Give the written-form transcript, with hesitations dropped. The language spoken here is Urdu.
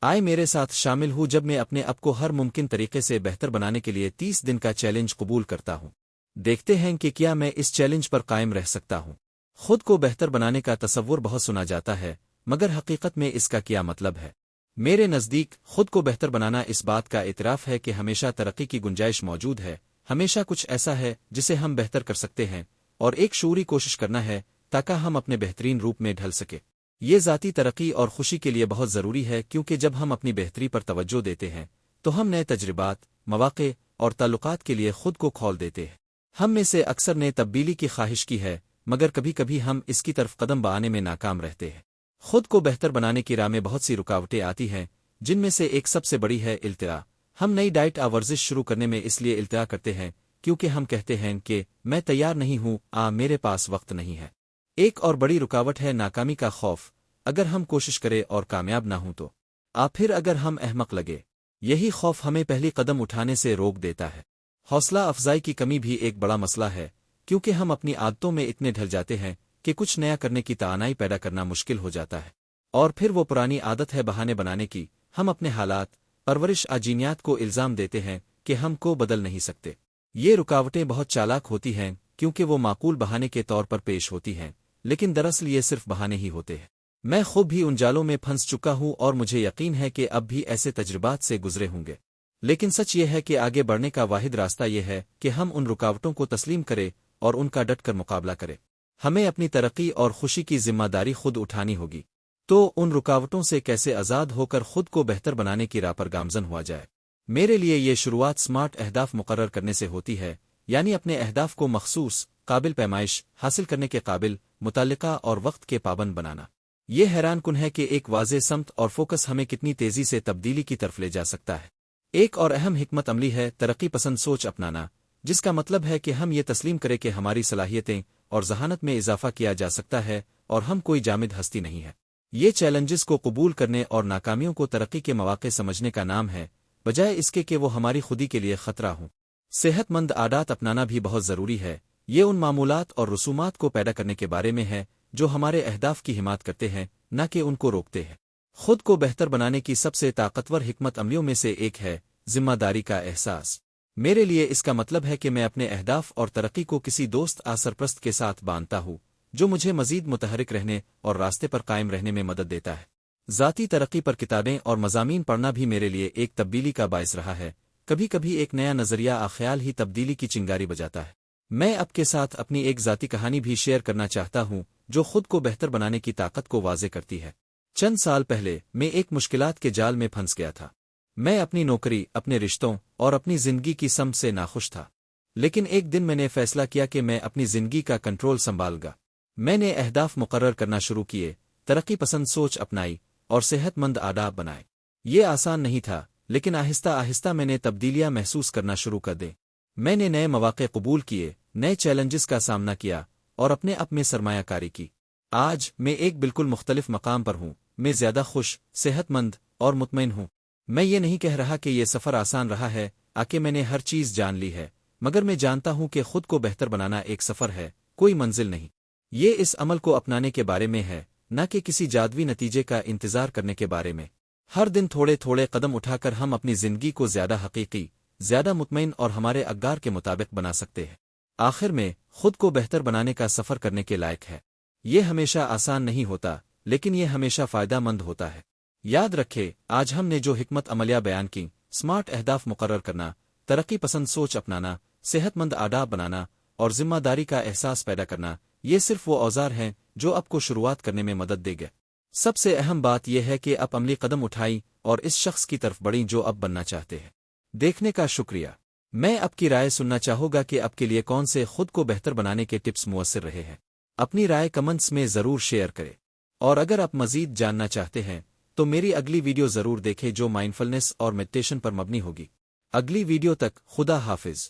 آئے میرے ساتھ شامل ہوں جب میں اپنے آپ کو ہر ممکن طریقے سے بہتر بنانے کے لیے 30 دن کا چیلنج قبول کرتا ہوں۔ دیکھتے ہیں کہ کیا میں اس چیلنج پر قائم رہ سکتا ہوں۔ خود کو بہتر بنانے کا تصور بہت سنا جاتا ہے، مگر حقیقت میں اس کا کیا مطلب ہے؟ میرے نزدیک خود کو بہتر بنانا اس بات کا اعتراف ہے کہ ہمیشہ ترقی کی گنجائش موجود ہے، ہمیشہ کچھ ایسا ہے جسے ہم بہتر کر سکتے ہیں، اور ایک شعوری کوشش کرنا ہے تاکہ ہم اپنے بہترین روپ میں ڈھل سکے۔ یہ ذاتی ترقی اور خوشی کے لیے بہت ضروری ہے، کیونکہ جب ہم اپنی بہتری پر توجہ دیتے ہیں تو ہم نئے تجربات، مواقع اور تعلقات کے لیے خود کو کھول دیتے ہیں۔ ہم میں سے اکثر نے تبدیلی کی خواہش کی ہے، مگر کبھی کبھی ہم اس کی طرف قدم بڑھانے میں ناکام رہتے ہیں۔ خود کو بہتر بنانے کی راہ میں بہت سی رکاوٹیں آتی ہیں، جن میں سے ایک سب سے بڑی ہے التوا۔ ہم نئی ڈائٹ یا ورزش شروع کرنے میں اس لیے التوا کرتے ہیں کیونکہ ہم کہتے ہیں کہ میں تیار نہیں ہوں، میرے پاس وقت نہیں ہے۔ ایک اور بڑی رکاوٹ ہے ناکامی کا خوف۔ اگر ہم کوشش کریں اور کامیاب نہ ہوں تو پھر اگر ہم احمق لگے، یہی خوف ہمیں پہلی قدم اٹھانے سے روک دیتا ہے۔ حوصلہ افزائی کی کمی بھی ایک بڑا مسئلہ ہے، کیونکہ ہم اپنی عادتوں میں اتنے ڈھل جاتے ہیں کہ کچھ نیا کرنے کی توانائی پیدا کرنا مشکل ہو جاتا ہے، اور پھر وہ پرانی عادت ہے بہانے بنانے کی۔ ہم اپنے حالات، پرورش جینیات کو الزام دیتے ہیں کہ ہم کو بدل نہیں سکتے۔ یہ رکاوٹیں بہت چالاک ہوتی ہیں کیونکہ وہ معقول بہانے کے طور پر پیش ہوتی ہیں، لیکن دراصل یہ صرف بہانے ہی ہوتے ہیں۔ میں خود بھی ان جالوں میں پھنس چکا ہوں اور مجھے یقین ہے کہ اب بھی ایسے تجربات سے گزرے ہوں گے، لیکن سچ یہ ہے کہ آگے بڑھنے کا واحد راستہ یہ ہے کہ ہم ان رکاوٹوں کو تسلیم کریں اور ان کا ڈٹ کر مقابلہ کریں۔ ہمیں اپنی ترقی اور خوشی کی ذمہ داری خود اٹھانی ہوگی۔ تو ان رکاوٹوں سے کیسے آزاد ہو کر خود کو بہتر بنانے کی راہ پر گامزن ہوا جائے؟ میرے لیے یہ شروعات سمارٹ اہداف مقرر کرنے سے ہوتی ہے، یعنی اپنے اہداف کو مخصوص، قابل پیمائش، حاصل کرنے کے قابل، متعلقہ اور وقت کے پابند بنانا۔ یہ حیران کن ہے کہ ایک واضح سمت اور فوکس ہمیں کتنی تیزی سے تبدیلی کی طرف لے جا سکتا ہے۔ ایک اور اہم حکمت عملی ہے ترقی پسند سوچ اپنانا، جس کا مطلب ہے کہ ہم یہ تسلیم کریں کہ ہماری صلاحیتیں اور ذہانت میں اضافہ کیا جا سکتا ہے اور ہم کوئی جامد ہستی نہیں ہے۔ یہ چیلنجز کو قبول کرنے اور ناکامیوں کو ترقی کے مواقع سمجھنے کا نام ہے، بجائے اس کے کہ وہ ہماری خودی کے لیے خطرہ ہوں۔ صحت مند عادات اپنانا بھی بہت ضروری ہے۔ یہ ان معمولات اور رسومات کو پیدا کرنے کے بارے میں ہے جو ہمارے اہداف کی حمایت کرتے ہیں، نہ کہ ان کو روکتے ہیں۔ خود کو بہتر بنانے کی سب سے طاقتور حکمت عملیوں میں سے ایک ہے ذمہ داری کا احساس۔ میرے لیے اس کا مطلب ہے کہ میں اپنے اہداف اور ترقی کو کسی دوست سرپرست کے ساتھ باندھتا ہوں جو مجھے مزید متحرک رہنے اور راستے پر قائم رہنے میں مدد دیتا ہے۔ ذاتی ترقی پر کتابیں اور مضامین پڑھنا بھی میرے لیے ایک تبدیلی کا باعث رہا ہے۔ کبھی کبھی ایک نیا نظریہ خیال ہی تبدیلی کی چنگاری بجاتا ہے۔ میں آپ کے ساتھ اپنی ایک ذاتی کہانی بھی شیئر کرنا چاہتا ہوں جو خود کو بہتر بنانے کی طاقت کو واضح کرتی ہے۔ چند سال پہلے میں ایک مشکلات کے جال میں پھنس گیا تھا۔ میں اپنی نوکری، اپنے رشتوں اور اپنی زندگی کی سمت سے ناخوش تھا، لیکن ایک دن میں نے فیصلہ کیا کہ میں اپنی زندگی کا کنٹرول سنبھال گا۔ میں نے اہداف مقرر کرنا شروع کیے، ترقی پسند سوچ اپنائی اور صحت مند عادات بنائے۔ یہ آسان نہیں تھا، لیکن آہستہ آہستہ میں نے تبدیلیاں محسوس کرنا شروع کر دیں۔ میں نے نئے مواقع قبول کیے، نئے چیلنجز کا سامنا کیا اور اپنے آپ میں سرمایہ کاری کی۔ آج میں ایک بالکل مختلف مقام پر ہوں۔ میں زیادہ خوش، صحت مند اور مطمئن ہوں۔ میں یہ نہیں کہہ رہا کہ یہ سفر آسان رہا ہے، میں نے ہر چیز جان لی ہے، مگر میں جانتا ہوں کہ خود کو بہتر بنانا ایک سفر ہے، کوئی منزل نہیں۔ یہ اس عمل کو اپنانے کے بارے میں ہے، نہ کہ کسی جادوی نتیجے کا انتظار کرنے کے بارے میں۔ ہر دن تھوڑے تھوڑے قدم اٹھا کر ہم اپنی زندگی کو زیادہ حقیقی، زیادہ مطمئن اور ہمارے اقدار کے مطابق بنا سکتے ہیں۔ آخر میں خود کو بہتر بنانے کا سفر کرنے کے لائق ہے۔ یہ ہمیشہ آسان نہیں ہوتا، لیکن یہ ہمیشہ فائدہ مند ہوتا ہے۔ یاد رکھے، آج ہم نے جو حکمت عملیہ بیان کی، سمارٹ اہداف مقرر کرنا، ترقی پسند سوچ اپنانا، صحت مند عادات بنانا اور ذمہ داری کا احساس پیدا کرنا، یہ صرف وہ اوزار ہیں جو آپ کو شروعات کرنے میں مدد دے گے۔ سب سے اہم بات یہ ہے کہ آپ عملی قدم اٹھائیں اور اس شخص کی طرف بڑھیں جو آپ بننا چاہتے ہیں۔ دیکھنے کا شکریہ۔ میں آپ کی رائے سننا چاہوں گا کہ آپ کے لیے کون سے خود کو بہتر بنانے کے ٹپس مؤثر رہے ہیں۔ اپنی رائے کمنٹس میں ضرور شیئر کریں، اور اگر آپ مزید جاننا چاہتے ہیں تو میری اگلی ویڈیو ضرور دیکھیں جو مائنڈفلنس اور میڈیٹیشن پر مبنی ہوگی۔ اگلی ویڈیو تک خدا حافظ۔